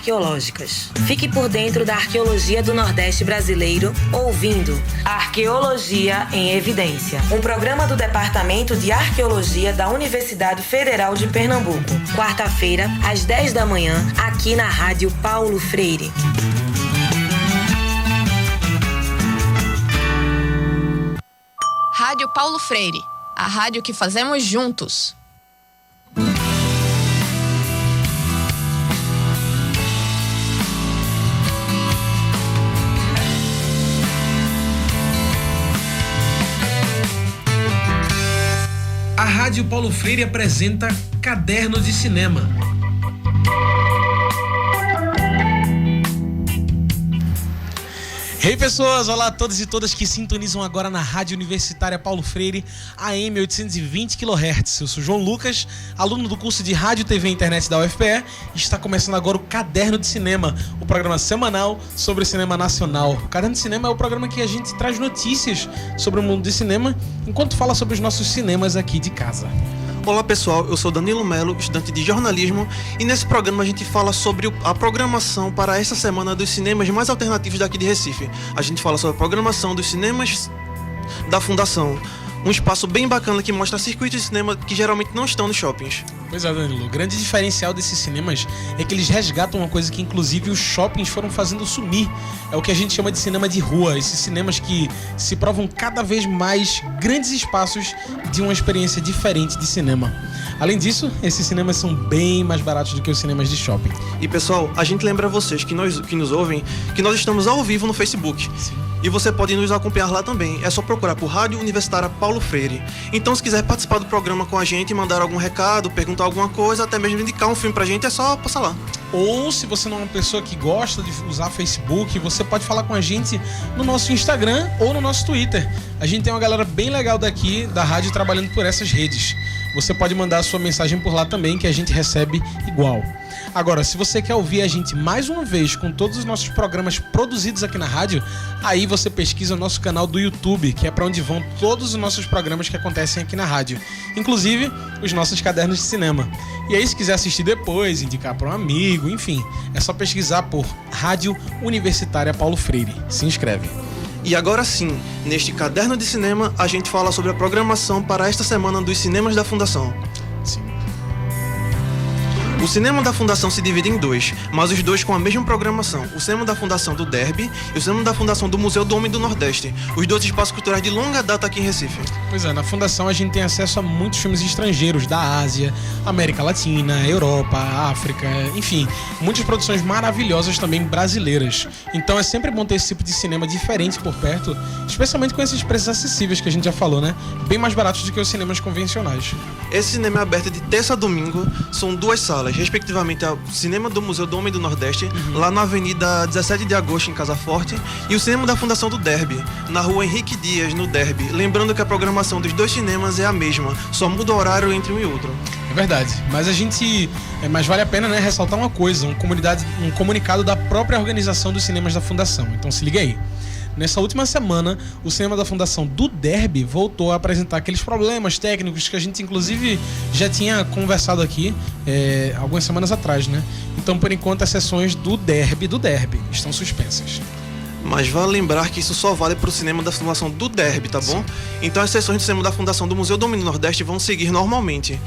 arqueológicas. Fique por dentro da arqueologia do Nordeste brasileiro, ouvindo Arqueologia em Evidência, um programa do Departamento de Arqueologia da Universidade Federal de Pernambuco. Quarta-feira, às 10 da manhã, aqui na Rádio Paulo Freire. Rádio Paulo Freire, a rádio que fazemos juntos. A Rádio Paulo Freire apresenta Caderno de Cinema. Hey pessoas, olá a todos e todas que sintonizam agora na Rádio Universitária Paulo Freire, AM 820 kHz. Eu sou João Lucas, aluno do curso de Rádio, TV e Internet da UFPE, e está começando agora o Caderno de Cinema, o programa semanal sobre o cinema nacional. O Caderno de Cinema é o programa que a gente traz notícias sobre o mundo de cinema, enquanto fala sobre os nossos cinemas aqui de casa. Olá pessoal, eu sou Danilo Melo, estudante de jornalismo, e nesse programa a gente fala sobre a programação para esta semana dos cinemas mais alternativos daqui de Recife. A gente fala sobre a programação dos cinemas da Fundação, um espaço bem bacana que mostra circuitos de cinema que geralmente não estão nos shoppings. Pois é, Danilo, o grande diferencial desses cinemas é que eles resgatam uma coisa que inclusive os shoppings foram fazendo sumir. É o que a gente chama de cinema de rua, esses cinemas que se provam cada vez mais grandes espaços de uma experiência diferente de cinema. Além disso, esses cinemas são bem mais baratos do que os cinemas de shopping. E pessoal, a gente lembra a vocês que nos ouvem que nós estamos ao vivo no Facebook. Sim. E você pode nos acompanhar lá também. É só procurar por Rádio Universitária Paulo Freire. Então, se quiser participar do programa com a gente, mandar algum recado, perguntar alguma coisa, até mesmo indicar um filme pra gente, é só passar lá. Ou, se você não é uma pessoa que gosta de usar Facebook, você pode falar com a gente no nosso Instagram ou no nosso Twitter. A gente tem uma galera bem legal daqui da rádio trabalhando por essas redes. Você pode mandar a sua mensagem por lá também, que a gente recebe igual. Agora, se você quer ouvir a gente mais uma vez com todos os nossos programas produzidos aqui na rádio, aí você pesquisa o nosso canal do YouTube, que é para onde vão todos os nossos programas que acontecem aqui na rádio, inclusive os nossos cadernos de cinema. E aí, se quiser assistir depois, indicar para um amigo, enfim, é só pesquisar por Rádio Universitária Paulo Freire. Se inscreve. E agora sim, neste Caderno de Cinema, a gente fala sobre a programação para esta semana dos cinemas da Fundação. Sim. O cinema da Fundação se divide em dois, mas os dois com a mesma programação. O cinema da Fundação do Derby e o cinema da Fundação do Museu do Homem do Nordeste, os dois espaços culturais de longa data aqui em Recife. Pois é, na Fundação a gente tem acesso a muitos filmes estrangeiros da Ásia, América Latina, Europa, África, enfim, muitas produções maravilhosas também brasileiras. Então é sempre bom ter esse tipo de cinema diferente por perto, especialmente com esses preços acessíveis que a gente já falou, né? Bem mais baratos do que os cinemas convencionais. Esse cinema é aberto de terça a domingo, são duas salas, respectivamente o cinema do Museu do Homem do Nordeste, lá na Avenida 17 de Agosto, em Casa Forte, e o cinema da Fundação do Derby, na Rua Henrique Dias, no Derby. Lembrando que a programação dos dois cinemas é a mesma, só muda o horário entre um e outro. É verdade, mas vale a pena, né, ressaltar uma coisa, um comunicado da própria organização dos cinemas da Fundação. Então se liga aí. Nessa última semana, o cinema da Fundação do Derby voltou a apresentar aqueles problemas técnicos que a gente, inclusive, já tinha conversado aqui algumas semanas atrás, né? Então, por enquanto, as sessões do Derby estão suspensas. Mas vale lembrar que isso só vale para o cinema da Fundação do Derby, tá bom? Sim. Então, as sessões do cinema da Fundação do Museu do Homem do Nordeste vão seguir normalmente.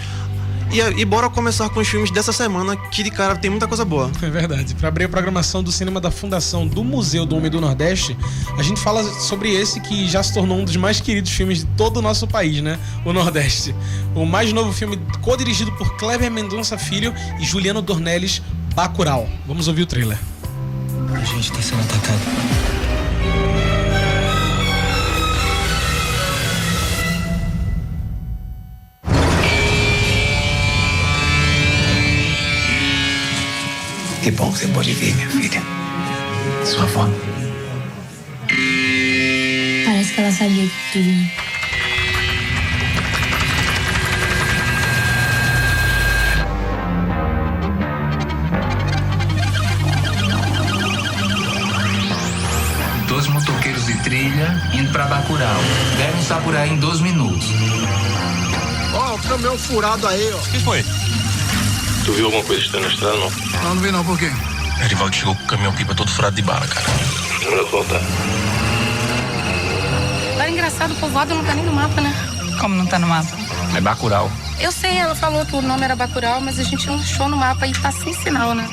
E bora começar com os filmes dessa semana, que de cara tem muita coisa boa. É verdade. Para abrir a programação do cinema da Fundação do Museu do Homem do Nordeste, a gente fala sobre esse que já se tornou um dos mais queridos filmes de todo o nosso país, né? O Nordeste. O mais novo filme co-dirigido por Cléber Mendonça Filho e Juliano Dornelles, Bacurau. Vamos ouvir o trailer. A gente tá sendo atacado. Que bom que você pode vir, minha filha. Sua avó. Parece que ela sabia de tudo. Dois motoqueiros de trilha indo pra Bacurau. Devem estar por aí em 2 minutos. Ó, o caminhão furado aí, ó. O que foi? Tu viu alguma coisa estranha na estrada, não? Não vi não, por quê? Erivaldo chegou com o caminhão-pipa todo furado de bala, cara. Pra soltar. Era engraçado, o povoado não tá nem no mapa, né? Como não tá no mapa? É Bacurau. Eu sei, ela falou que o nome era Bacurau, mas a gente não achou no mapa e tá sem sinal, né?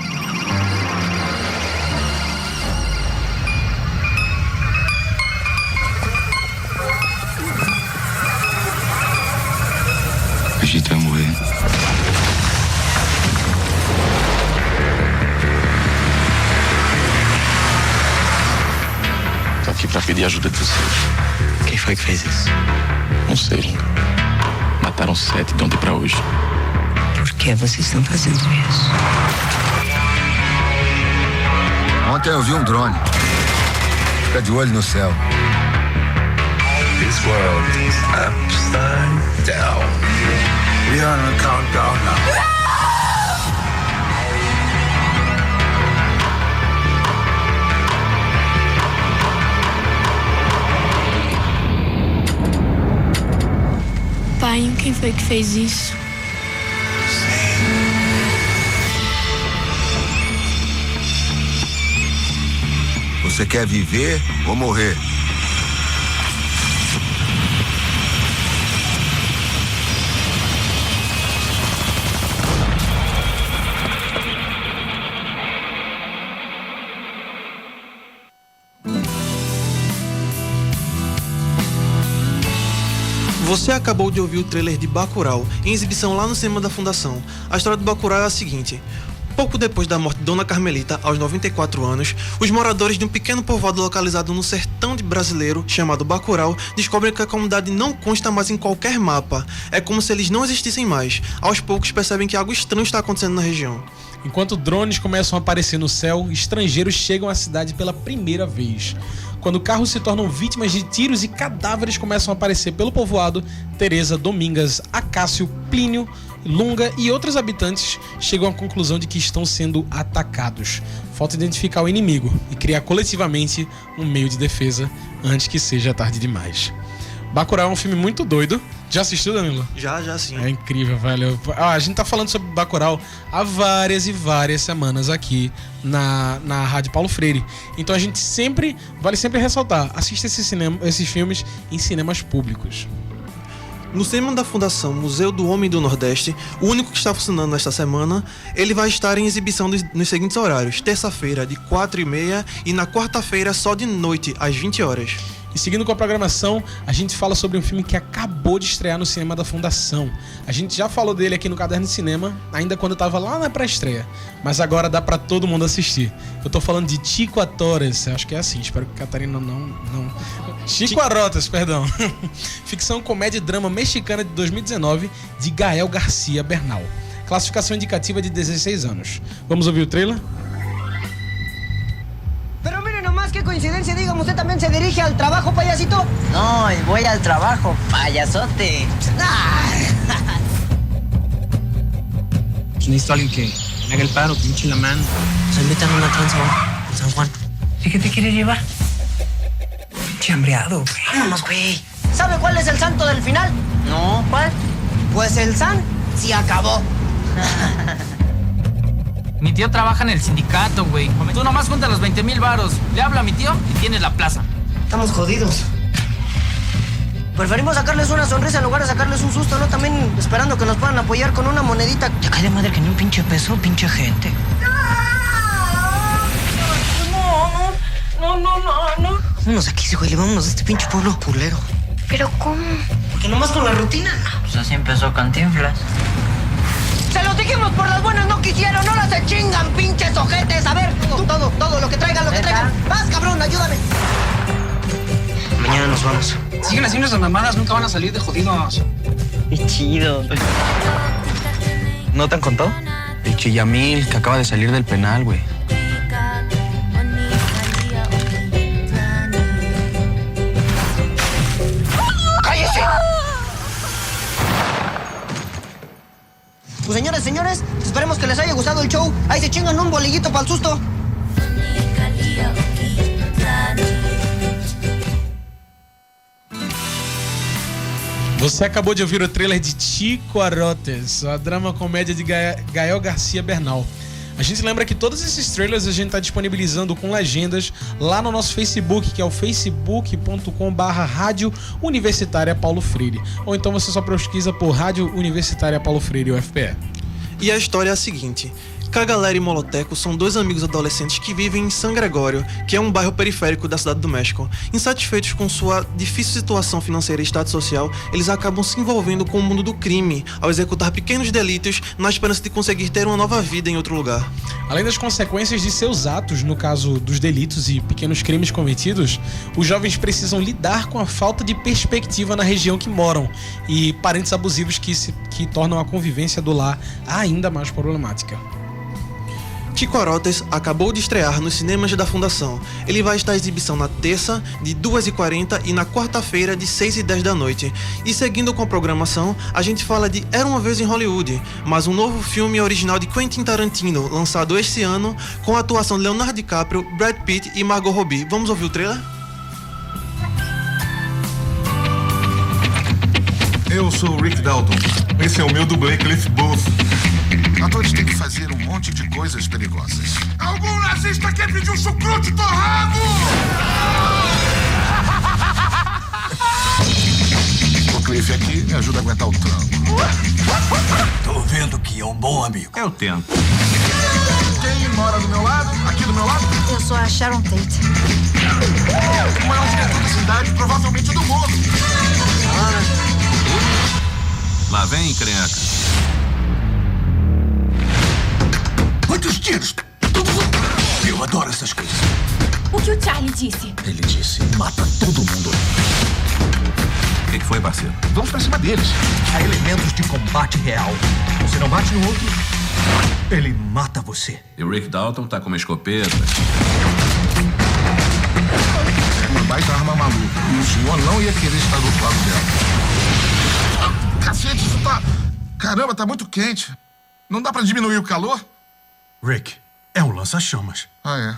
A gente vai morrer. Tô aqui pra pedir ajuda de vocês. Quem foi que fez isso? Não sei, Lunga. Mataram 7 de ontem pra hoje. Por que vocês estão fazendo isso? Ontem eu vi um drone. Fica de olho no céu. This world is upside down. We are on a countdown now. Pai, quem foi que fez isso? Você quer viver ou morrer? Você acabou de ouvir o trailer de Bacurau, em exibição lá no cinema da Fundação. A história de Bacurau é a seguinte. Pouco depois da morte de Dona Carmelita, aos 94 anos, os moradores de um pequeno povoado localizado no sertão brasileiro, chamado Bacurau, descobrem que a comunidade não consta mais em qualquer mapa. É como se eles não existissem mais. Aos poucos percebem que algo estranho está acontecendo na região. Enquanto drones começam a aparecer no céu, estrangeiros chegam à cidade pela primeira vez. Quando carros se tornam vítimas de tiros e cadáveres começam a aparecer pelo povoado, Teresa, Domingas, Acácio, Plínio, Lunga e outros habitantes chegam à conclusão de que estão sendo atacados. Falta identificar o inimigo e criar coletivamente um meio de defesa antes que seja tarde demais. Bacurau é um filme muito doido. Já assistiu, Danilo? Já sim. É incrível, velho. A gente tá falando sobre Bacurau há várias e várias semanas aqui na Rádio Paulo Freire. Então a gente vale sempre ressaltar, assista esses filmes em cinemas públicos. No cinema da Fundação Museu do Homem do Nordeste, o único que está funcionando nesta semana, ele vai estar em exibição nos seguintes horários: terça-feira de 4h30 e na quarta-feira só de noite, às 20 horas. E seguindo com a programação, a gente fala sobre um filme que acabou de estrear no cinema da Fundação. A gente já falou dele aqui no Caderno de Cinema, ainda quando estava lá na pré-estreia. Mas agora dá pra todo mundo assistir. Eu tô falando de Chico Arrotes, acho que é assim, espero que a Catarina não... Chico Arrotes, perdão. Ficção, comédia e drama mexicana de 2019, de Gael Garcia Bernal. Classificação indicativa de 16 anos. Vamos ouvir o trailer? Pero mire nomás qué coincidencia, dígame, ¿usted también se dirige al trabajo, payasito? No, voy al trabajo, payasote. Necesito a alguien que me haga el paro, que hinche la mano. Se invitan a una tranza en San Juan. ¿Y qué te quiere llevar? Chambreado, güey. Vámonos, güey. ¿Sabe cuál es el santo del final? No, ¿cuál? Pues el san se acabó. Mi tío trabaja en el sindicato, güey. Tú nomás juntas los 20,000 varos. Le hablo a mi tío y tienes la plaza. Estamos jodidos. Preferimos sacarles una sonrisa en lugar de sacarles un susto, ¿no? También esperando que nos puedan apoyar con una monedita. Te cae de madre que ni un pinche peso, pinche gente. No. Vámonos aquí, güey. Vámonos de este pinche pueblo culero. ¿Pero cómo? Porque nomás con la rutina, no. Pues así empezó Cantinflas. ¡Se los dijimos por las buenas! ¡No quisieron! ¡No las se chingan, pinches ojetes! A ver, todo, lo que traigan, ¡Vas, cabrón, ayúdame! Mañana nos vamos. Siguen haciendo esas mamadas, nunca van a salir de jodidos. Qué chido. ¿No te han contado? El Chillamil, que acaba de salir del penal, güey. ¡Cállese! Pues señores, esperemos que les haya gustado el show. Ahí se chingan un bolillito para el susto. Você acabou de ouvir o trailer de Chico Arrotes, a drama-comédia de Gael Garcia Bernal. A gente lembra que todos esses trailers a gente tá disponibilizando com legendas lá no nosso Facebook, que é o facebook.com/Rádio Universitária Paulo Freire. Ou então você só pesquisa por Rádio Universitária Paulo Freire, UFPE. E a história é a seguinte: Cagalera e Moloteco são dois amigos adolescentes que vivem em San Gregório, que é um bairro periférico da cidade do México. Insatisfeitos com sua difícil situação financeira e status social, eles acabam se envolvendo com o mundo do crime, ao executar pequenos delitos na esperança de conseguir ter uma nova vida em outro lugar. Além das consequências de seus atos, no caso dos delitos e pequenos crimes cometidos, os jovens precisam lidar com a falta de perspectiva na região que moram e parentes abusivos que tornam a convivência do lar ainda mais problemática. Chicorotes acabou de estrear nos cinemas da Fundação. Ele vai estar em exibição na terça, de 2h40 e na quarta-feira, de 6h10 da noite. E seguindo com a programação, a gente fala de Era Uma Vez em Hollywood, mas um novo filme original de Quentin Tarantino, lançado este ano, com a atuação de Leonardo DiCaprio, Brad Pitt e Margot Robbie. Vamos ouvir o trailer? Eu sou o Rick Dalton. Esse é o meu dublê Cliff Booth. Atores têm que fazer um monte de coisas perigosas. Algum nazista quer pedir um chucrute torrado? O Cliff aqui me ajuda a aguentar o tranco. Tô vendo que é um bom amigo. Eu tento. Quem mora do meu lado? Aqui do meu lado? Eu sou a Sharon Tate. O maior diretor da cidade, provavelmente do mundo. Lá vem, encrenca. Quantos tiros? Eu adoro essas coisas. O que o Charlie disse? Ele disse, mata todo mundo. O que foi, parceiro? Vamos pra cima deles. Há elementos de combate real. Você não bate no outro, ele mata você. E o Rick Dalton tá com uma escopeta. É uma baita arma maluca. E o senhor não ia querer estar do outro lado dela. Cacete, isso tá... Caramba, tá muito quente. Não dá pra diminuir o calor? Rick, é um lança-chamas. Ah, é.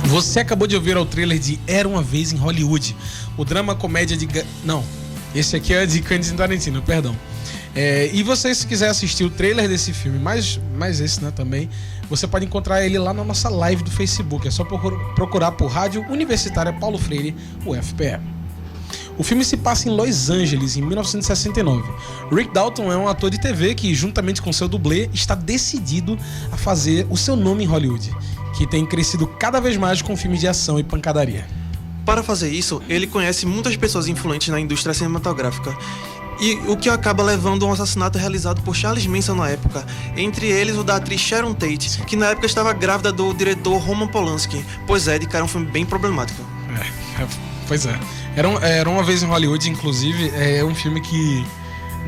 Você acabou de ouvir o trailer de Era Uma Vez em Hollywood, o drama comédia de... Não, esse aqui é de Quentin Tarantino, perdão. E você, se quiser assistir o trailer desse filme, mais esse, né, também, você pode encontrar ele lá na nossa live do Facebook. É só procurar por Rádio Universitária Paulo Freire, UFPE. O filme se passa em Los Angeles, em 1969. Rick Dalton é um ator de TV que, juntamente com seu dublê, está decidido a fazer o seu nome em Hollywood, que tem crescido cada vez mais com filmes de ação e pancadaria. Para fazer isso, ele conhece muitas pessoas influentes na indústria cinematográfica, e o que acaba levando a um assassinato realizado por Charles Manson na época, entre eles o da atriz Sharon Tate, que na época estava grávida do diretor Roman Polanski. Pois é, de cara, é um filme bem problemático. Pois é. Era Uma Vez em Hollywood, inclusive, é um filme que,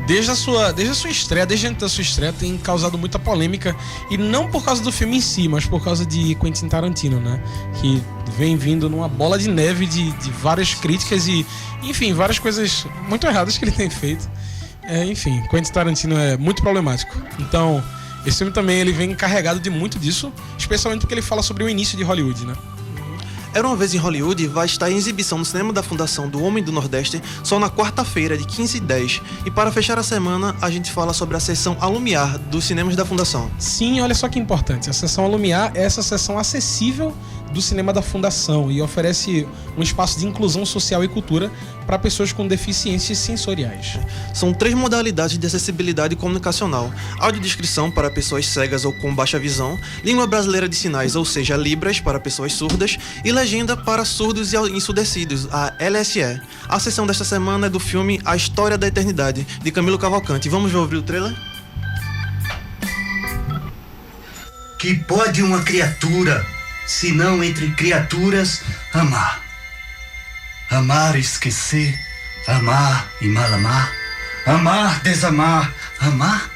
desde a sua estreia, desde antes da sua estreia, tem causado muita polêmica, e não por causa do filme em si, mas por causa de Quentin Tarantino, né? Que vem vindo numa bola de neve de várias críticas e, enfim, várias coisas muito erradas que ele tem feito. Enfim, Quentin Tarantino é muito problemático. Então, esse filme também ele vem carregado de muito disso, especialmente porque ele fala sobre o início de Hollywood, né? Era Uma Vez em Hollywood vai estar em exibição no cinema da Fundação do Homem do Nordeste só na quarta-feira, de 15h10. E para fechar a semana, a gente fala sobre a sessão Alumiar dos cinemas da Fundação. Sim, olha só que importante. A sessão Alumiar é essa sessão acessível do cinema da Fundação e oferece um espaço de inclusão social e cultura para pessoas com deficiências sensoriais. São 3 modalidades de acessibilidade comunicacional: audiodescrição para pessoas cegas ou com baixa visão, língua brasileira de sinais, ou seja, Libras, para pessoas surdas, e legenda para surdos e ensurdecidos, a LSE. A sessão desta semana é do filme A História da Eternidade, de Camilo Cavalcante. Vamos ouvir o trailer? Que pode uma criatura, se não entre criaturas, amar? Amar e esquecer, amar e mal amar, amar, desamar, amar?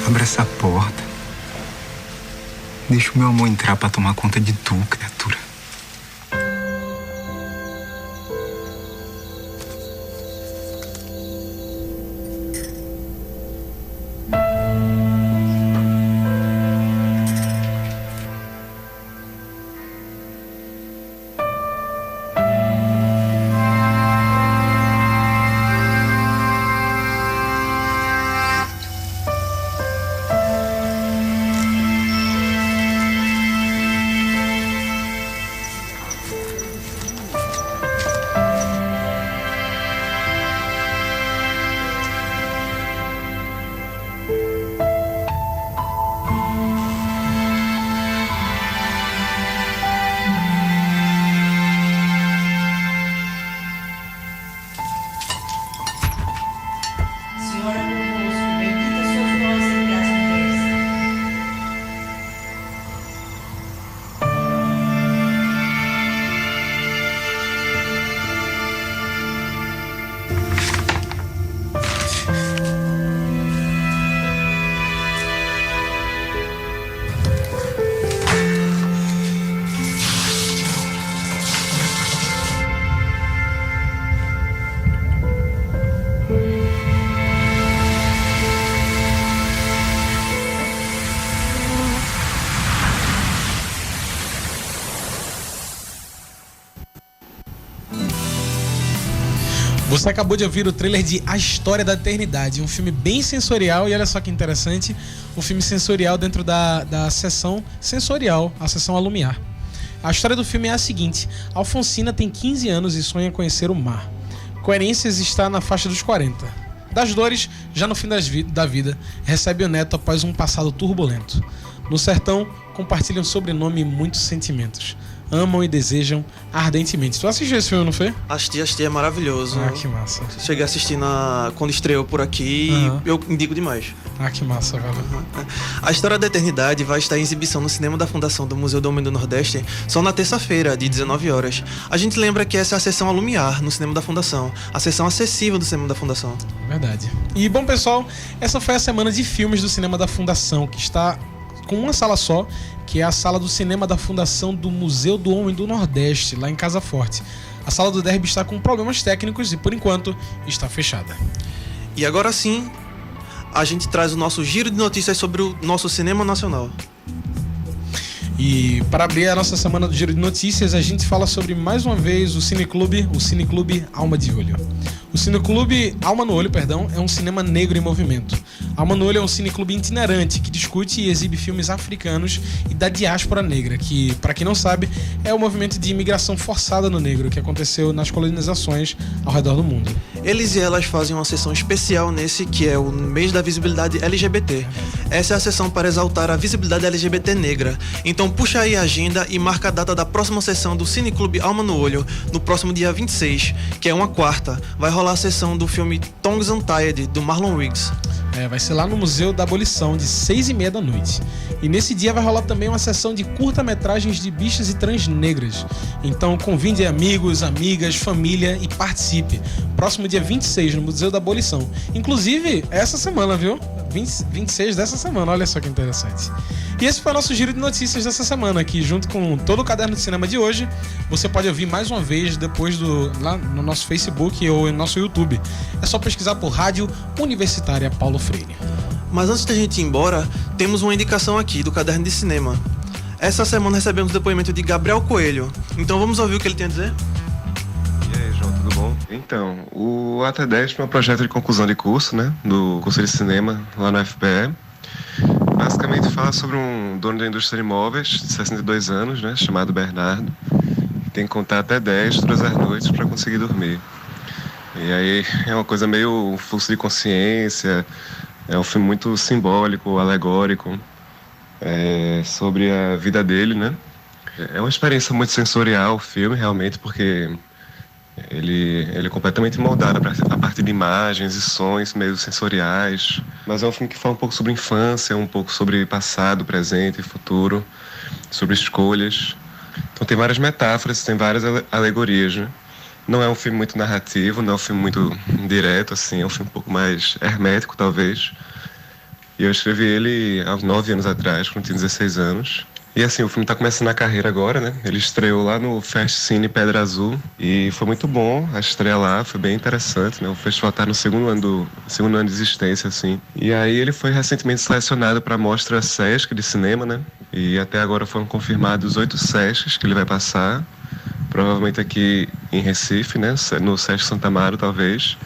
Abre essa porta. Deixa o meu amor entrar pra tomar conta de tu, criatura. Você acabou de ouvir o trailer de A História da Eternidade, um filme bem sensorial, e olha só que interessante, um filme sensorial dentro da sessão sensorial, a sessão Alumiar. A história do filme é a seguinte: Alfonsina tem 15 anos e sonha conhecer o mar. Coerências está na faixa dos 40. Das dores, já no fim da vida, recebe o neto após um passado turbulento. No sertão, compartilham sobrenome e muitos sentimentos. Amam e desejam ardentemente. Tu assistiu esse filme, não foi? Assisti, é maravilhoso. Ah, que massa. Cheguei a assistir quando estreou por aqui e eu indico demais. Ah, que massa, velho. A História da Eternidade vai estar em exibição no cinema da Fundação do Museu do Homem do Nordeste só na terça-feira, de 19 horas. A gente lembra que essa é a sessão Alumiar no cinema da Fundação, a sessão acessível do cinema da Fundação. Verdade. E, bom, pessoal, essa foi a semana de filmes do cinema da Fundação, que está com uma sala só, que é a sala do cinema da Fundação do Museu do Homem do Nordeste, lá em Casa Forte. A sala do Derby está com problemas técnicos e, por enquanto, está fechada. E agora sim, a gente traz o nosso giro de notícias sobre o nosso cinema nacional. E para abrir a nossa semana do giro de notícias, a gente fala sobre, mais uma vez, o Cineclube Alma de Olho. O Cineclube Alma no Olho, é um cinema negro em movimento. Alma no Olho é um cineclube itinerante que discute e exibe filmes africanos e da diáspora negra, que, para quem não sabe, é o movimento de imigração forçada no negro que aconteceu nas colonizações ao redor do mundo. Eles e elas fazem uma sessão especial nesse, que é o mês da visibilidade LGBT. Essa é a sessão para exaltar a visibilidade LGBT negra. Então puxa aí a agenda e marca a data da próxima sessão do Cineclube Alma no Olho, no próximo dia 26, que é uma quarta. Vai rolar a sessão do filme Tongues Untied, do Marlon Riggs. Vai ser lá no Museu da Abolição, de 6h30 da noite. E nesse dia vai rolar também uma sessão de curta-metragens de bichas e trans negras. Então convide amigos, amigas, família e participe. Próximo dia 26, no Museu da Abolição. Inclusive, essa semana, viu? 26 dessa semana, olha só que interessante. E esse foi o nosso giro de notícias dessa semana, que junto com todo o Caderno de Cinema de hoje, você pode ouvir mais uma vez depois lá no nosso Facebook ou no nosso YouTube. É só pesquisar por Rádio Universitária Paulo Freire. Mas antes da gente ir embora, temos uma indicação aqui do Caderno de Cinema. Essa semana recebemos o depoimento de Gabriel Coelho. Então vamos ouvir o que ele tem a dizer? E aí, João, tudo bom? Então, o AT10 é um projeto de conclusão de curso, né? Do curso de cinema lá no FPE. Basicamente fala sobre um dono da indústria de imóveis de 62 anos, né? Chamado Bernardo. Tem que contar até 10 todas as noites para conseguir dormir. E aí é uma coisa meio um fluxo de consciência. É um filme muito simbólico, alegórico, sobre a vida dele, né? É uma experiência muito sensorial o filme, realmente, porque ele é completamente moldado a partir de imagens e sons meio sensoriais. Mas é um filme que fala um pouco sobre infância, um pouco sobre passado, presente e futuro, sobre escolhas. Então tem várias metáforas, tem várias alegorias, né? Não é um filme muito narrativo, não é um filme muito direto, assim, é um filme um pouco mais hermético, talvez. E eu escrevi ele há 9 anos atrás, quando tinha 16 anos. E assim, o filme está começando a carreira agora, né? Ele estreou lá no Fest Cine Pedra Azul e foi muito bom a estreia lá, foi bem interessante, né? O festival está no segundo ano de existência, assim. E aí ele foi recentemente selecionado para a mostra Sesc de cinema, né? E até agora foram confirmados 8 Sescs que ele vai passar. Provavelmente aqui em Recife, né? No Sesc Santa Amaro, talvez.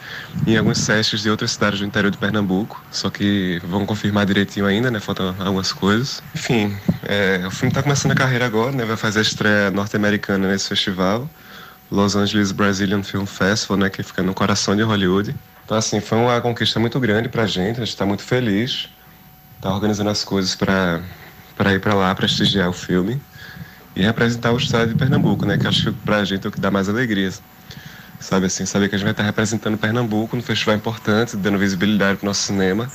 E em alguns Sescs de outras cidades do interior de Pernambuco. Só que vão confirmar direitinho ainda, né? Faltam algumas coisas. Enfim, o filme está começando a carreira agora, né? Vai fazer a estreia norte-americana nesse festival. Los Angeles Brazilian Film Festival, né? Que fica no coração de Hollywood. Então, assim, foi uma conquista muito grande pra gente. A gente está muito feliz. Tá organizando as coisas para ir para lá, prestigiar o filme. E representar o estado de Pernambuco, né? Que acho que pra gente é o que dá mais alegria. Sabe assim, saber que a gente vai estar representando Pernambuco num festival importante, dando visibilidade pro nosso cinema.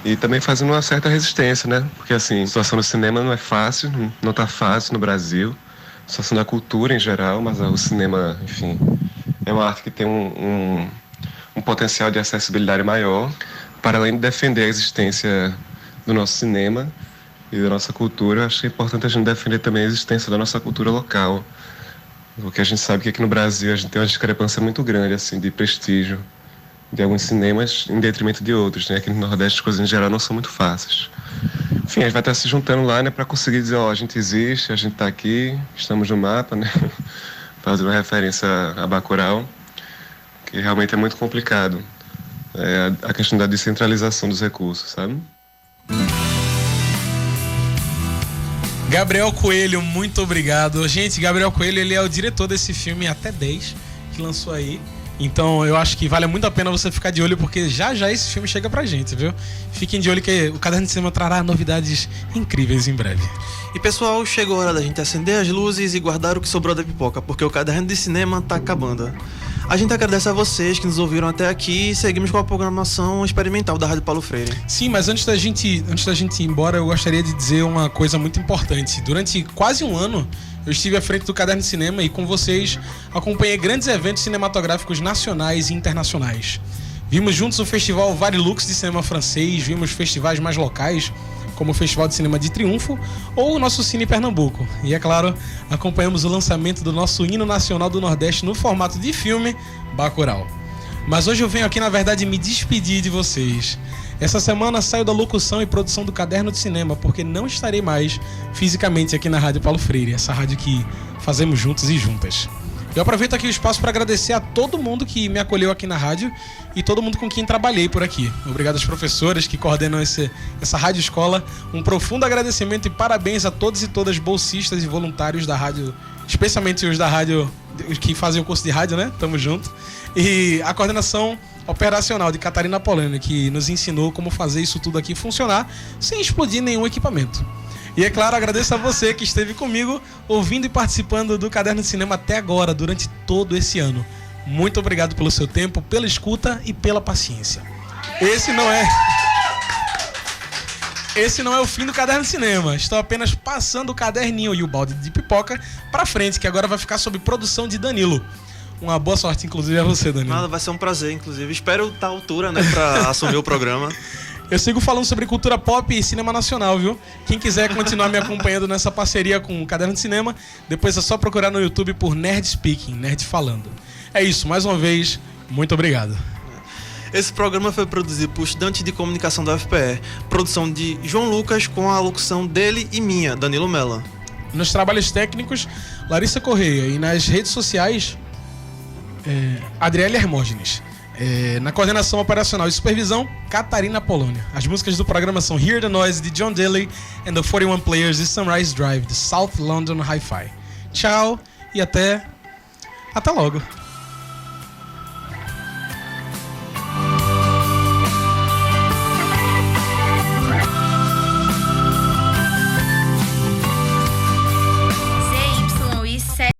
E também fazendo uma certa resistência, né? Porque assim, a situação do cinema não é fácil, não tá fácil no Brasil. A situação da cultura em geral, mas o cinema, enfim, é uma arte que tem um potencial de acessibilidade maior, para além de defender a existência do nosso cinema e da nossa cultura. Acho que é importante a gente defender também a existência da nossa cultura local. Porque a gente sabe que aqui no Brasil a gente tem uma discrepância muito grande, assim, de prestígio de alguns cinemas em detrimento de outros, né? Aqui no Nordeste as coisas em geral não são muito fáceis. Enfim, a gente vai estar se juntando lá, né, para conseguir dizer, a gente existe, a gente está aqui, estamos no mapa, né? Fazendo uma referência a Bacurau. que realmente é muito complicado. A questão da descentralização dos recursos, sabe? Gabriel Coelho, muito obrigado. Gente, Gabriel Coelho, ele é o diretor desse filme Até 10, que lançou aí. Então eu acho que vale muito a pena você ficar de olho, porque já esse filme chega pra gente, viu? Fiquem de olho que o Caderno de Cinema trará novidades incríveis em breve. E pessoal, chegou a hora da gente acender as luzes e guardar o que sobrou da pipoca, porque o Caderno de Cinema tá acabando. A gente agradece a vocês que nos ouviram até aqui e seguimos com a programação experimental da Rádio Paulo Freire. Sim, mas antes da gente ir embora, eu gostaria de dizer uma coisa muito importante. Durante quase um ano, eu estive à frente do Caderno de Cinema e com vocês acompanhei grandes eventos cinematográficos nacionais e internacionais. Vimos juntos o Festival Varilux de cinema francês, vimos festivais mais locais, como o Festival de Cinema de Triunfo ou o nosso Cine Pernambuco. E, é claro, acompanhamos o lançamento do nosso hino nacional do Nordeste no formato de filme, Bacurau. Mas hoje eu venho aqui, na verdade, me despedir de vocês. Essa semana saio da locução e produção do Caderno de Cinema, porque não estarei mais fisicamente aqui na Rádio Paulo Freire, essa rádio que fazemos juntos e juntas. Eu aproveito aqui o espaço para agradecer a todo mundo que me acolheu aqui na rádio e todo mundo com quem trabalhei por aqui. Obrigado às professoras que coordenam essa rádio escola. Um profundo agradecimento e parabéns a todos e todas bolsistas e voluntários da rádio, especialmente os da rádio que fazem o curso de rádio, né? Tamo junto. E a coordenação operacional de Catarina Polônia, que nos ensinou como fazer isso tudo aqui funcionar sem explodir nenhum equipamento. E, é claro, agradeço a você que esteve comigo, ouvindo e participando do Caderno de Cinema até agora, durante todo esse ano. Muito obrigado pelo seu tempo, pela escuta e pela paciência. Esse não é o fim do Caderno de Cinema. Estou apenas passando o caderninho e o balde de pipoca pra frente, que agora vai ficar sob produção de Danilo. Uma boa sorte, inclusive, a você, Danilo. Nada, vai ser um prazer, inclusive. Espero estar à altura, né, pra assumir o programa. Eu sigo falando sobre cultura pop e cinema nacional, viu? Quem quiser continuar me acompanhando nessa parceria com o Caderno de Cinema, depois é só procurar no YouTube por Nerd Speaking, Nerd Falando. É isso, mais uma vez, muito obrigado. Esse programa foi produzido por estudantes de comunicação da UFPE, produção de João Lucas com a locução dele e minha, Danilo Mello. Nos trabalhos técnicos, Larissa Correia, e nas redes sociais, Adriele Hermógenes. Na coordenação operacional e supervisão, Catarina Polônia. As músicas do programa são Hear the Noise, de John Daly, and the 41 Players, de Sunrise Drive, de South London Hi-Fi. Tchau e até logo.